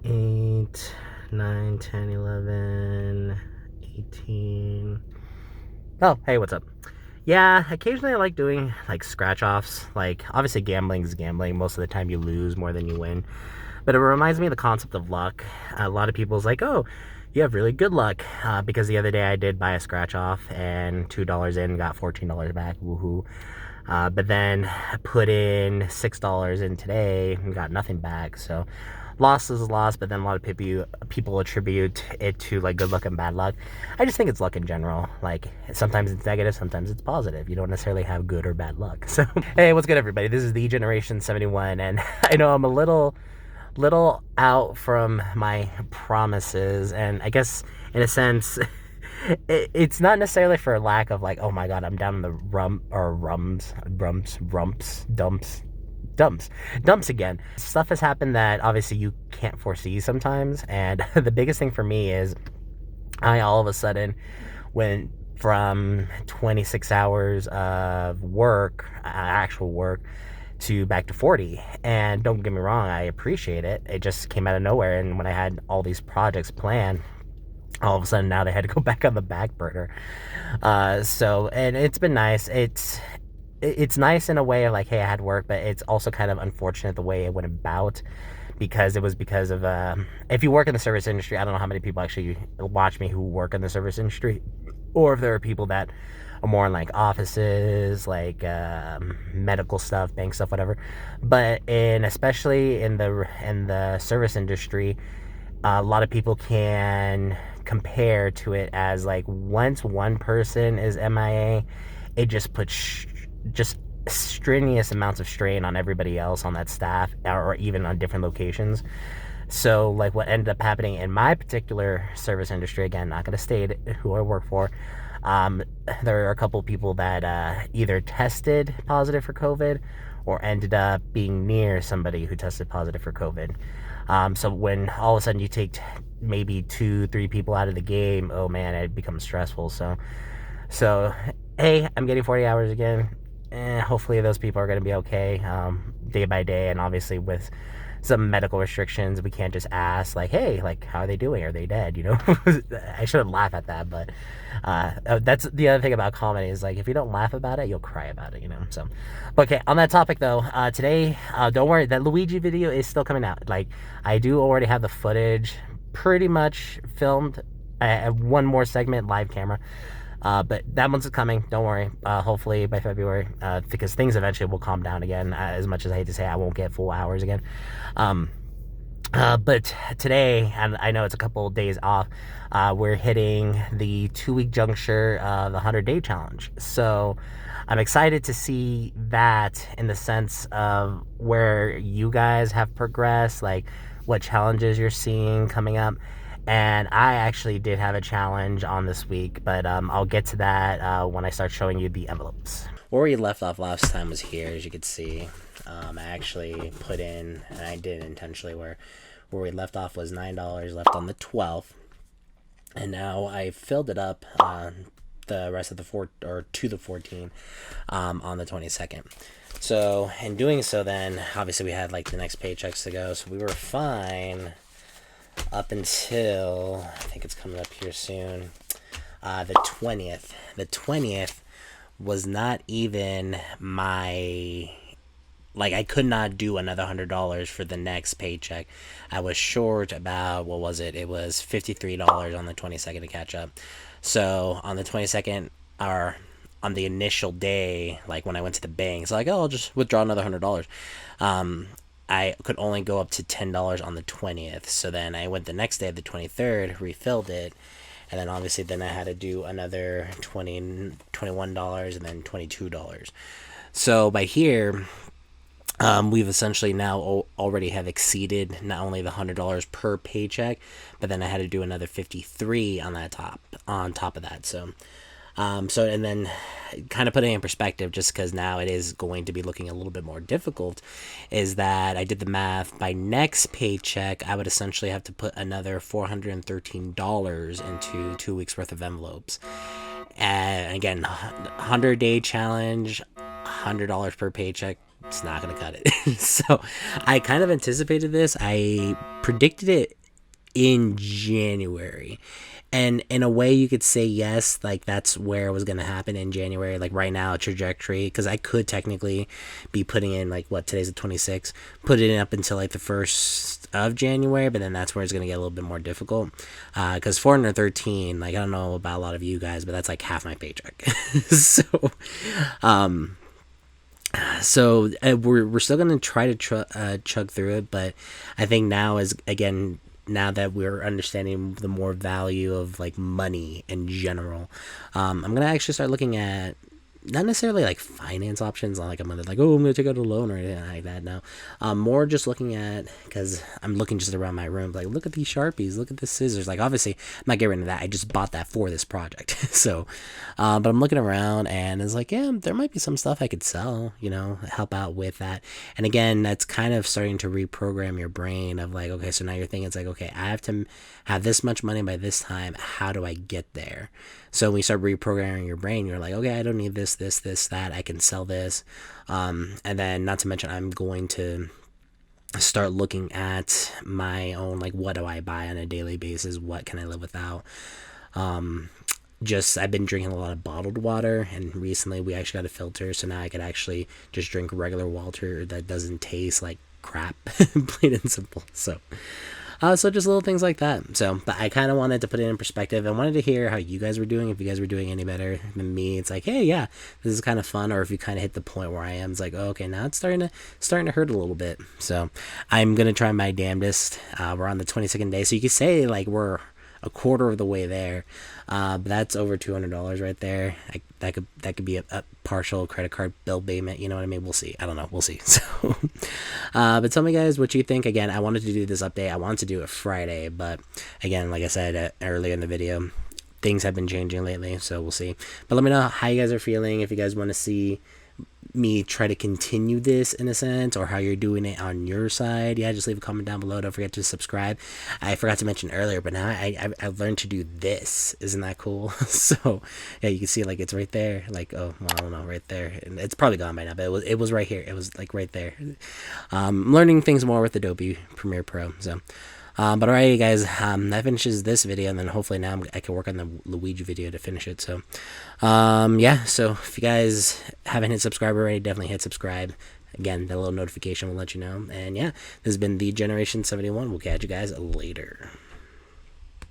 8, 9, 10, 11, 18. Oh, hey, what's up? Yeah, occasionally I like doing like scratch offs. Like, obviously, gambling is gambling. Most of the time, you lose more than you win. But it reminds me of the concept of luck. A lot of people's like, oh, you have really good luck. Because the other day I did buy a scratch off and $2 in, got $14 back. Woohoo. But then I put in $6 in today and got nothing back. So loss is a loss, but then a lot of people attribute it to like good luck and bad luck. I just think it's luck in general. Like sometimes it's negative, sometimes it's positive. You don't necessarily have good or bad luck. So hey, what's good, everybody? This is the Generation 71, and I know I'm a little out from my promises, and I guess in a sense it's not necessarily for lack of like, oh my god, I'm down in the dumps again. Stuff has happened that obviously you can't foresee sometimes, and the biggest thing for me is I all of a sudden went from 26 hours of work, actual work, to back to 40. And don't get me wrong, I appreciate it. It just came out of nowhere, and when I had all these projects planned, all of a sudden now they had to go back on the back burner. And it's been nice. It's nice in a way of like, hey, I had work, but it's also kind of unfortunate the way it went about, because it was because of if you work in the service industry, I don't know how many people actually watch me who work in the service industry, or if there are people that are more in like offices, like medical stuff, bank stuff, whatever. But especially in the service industry, a lot of people can compare to it as like, once one person is MIA, it just puts just strenuous amounts of strain on everybody else on that staff, or even on different locations. So like what ended up happening in my particular service industry, again, not going to state who I work for, there are a couple of people that either tested positive for COVID or ended up being near somebody who tested positive for COVID. So when all of a sudden you take maybe 2-3 people out of the game, oh man, it becomes stressful. So hey, I'm getting 40 hours again. Hopefully those people are going to be okay, day by day. And obviously with some medical restrictions, we can't just ask like, hey, like, how are they doing? Are they dead? I shouldn't laugh at that, but that's the other thing about comedy is like, if you don't laugh about it, you'll cry about it. So okay, on that topic though, today, don't worry, that Luigi video is still coming out. Like, I do already have the footage pretty much filmed. I have one more segment, live camera. But that one's coming. Don't worry. Hopefully by February, because things eventually will calm down again. As much as I hate to say, I won't get full hours again. But today, and I know it's a couple of days off, we're hitting the 2-week juncture of the 100-day challenge. So I'm excited to see that, in the sense of where you guys have progressed, like what challenges you're seeing coming up. And I actually did have a challenge on this week, but I'll get to that when I start showing you the envelopes. Where we left off last time was here, as you can see. I actually put in, and I did intentionally, where we left off was $9 left on the 12th. And now I filled it up the rest of to the 14 on the 22nd. So in doing so, then obviously we had like the next paychecks to go, so we were fine up until, I think it's coming up here soon, the 20th. The 20th was not even my, like, I could not do another $100 for the next paycheck. I was short about, what was it? It was $53 on the 22nd to catch up. So on the 22nd, or on the initial day, like when I went to the bank, it's like, oh, I'll just withdraw another $100. I could only go up to $10 on the 20th. So then I went the next day, the 23rd, refilled it. And then obviously then I had to do another $21 and then $22. So by here, we've essentially now already have exceeded not only the $100 per paycheck, but then I had to do another 53 on top of that. So and then kind of putting it in perspective, just because now it is going to be looking a little bit more difficult, is that I did the math. By next paycheck, I would essentially have to put another $413 into 2 weeks worth of envelopes. And again, 100-day challenge, $100 per paycheck. it's not gonna cut it. So I kind of anticipated this. I predicted it in January. And in a way, you could say yes, like that's where it was going to happen in January. Like right now, trajectory, because I could technically be putting in, like, what, today's the 26th, put it in up until like the 1st of January, but then that's where it's going to get a little bit more difficult. Because 413, like, I don't know about a lot of you guys, but that's like half my paycheck. So, um, we're still gonna try to chug through it, but I think now is, again, now that we're understanding the more value of like money in general, I'm gonna actually start looking at not necessarily like finance options, not like I'm gonna like, oh, I'm gonna take out a loan or anything like that. No, more just looking at, because I'm looking just around my room, like, look at these Sharpies, look at the scissors. Like, obviously I'm not getting rid of that, I just bought that for this project. So but I'm looking around and it's like, yeah, there might be some stuff I could sell, help out with that. And again, that's kind of starting to reprogram your brain of like, okay, so now you're thinking, it's like, okay, I have to have this much money by this time, how do I get there? So when you start reprogramming your brain, you're like, okay, I don't need this, that, I can sell this. And then, not to mention, I'm going to start looking at my own, like, what do I buy on a daily basis? What can I live without? I've been drinking a lot of bottled water, and recently we actually got a filter, so now I could actually just drink regular water that doesn't taste like crap, plain and simple. So just little things like that. So, but I kind of wanted to put it in perspective. I wanted to hear how you guys were doing. If you guys were doing any better than me, it's like, hey, yeah, this is kind of fun. Or if you kind of hit the point where I am, it's like, oh, okay, now it's starting to hurt a little bit. So I'm gonna try my damnedest. We're on the 22nd day, so you could say like we're a quarter of the way there. But that's over $200 right there. That could be a partial credit card bill payment. You know what I mean? We'll see. I don't know. We'll see. So, but tell me, guys, what you think. Again, I wanted to do this update. I wanted to do it Friday, but again, like I said earlier in the video, things have been changing lately. So we'll see. But let me know how you guys are feeling. If you guys want to see me try to continue this in a sense, or how you're doing it on your side, yeah, just leave a comment down below. Don't forget to subscribe. I forgot to mention earlier, but now I've learned to do this. Isn't that cool? So yeah, you can see, like, it's right there, like, oh, well, I don't know, right there, and it's probably gone by now, but it was right here. It was like right there. I'm learning things more with Adobe Premiere Pro. So but alright, guys, that finishes this video, and then hopefully now I can work on the Luigi video to finish it. So yeah, so if you guys haven't hit subscribe already, definitely hit subscribe. Again, that little notification will let you know. And yeah, this has been the Generation 71. We'll catch you guys later.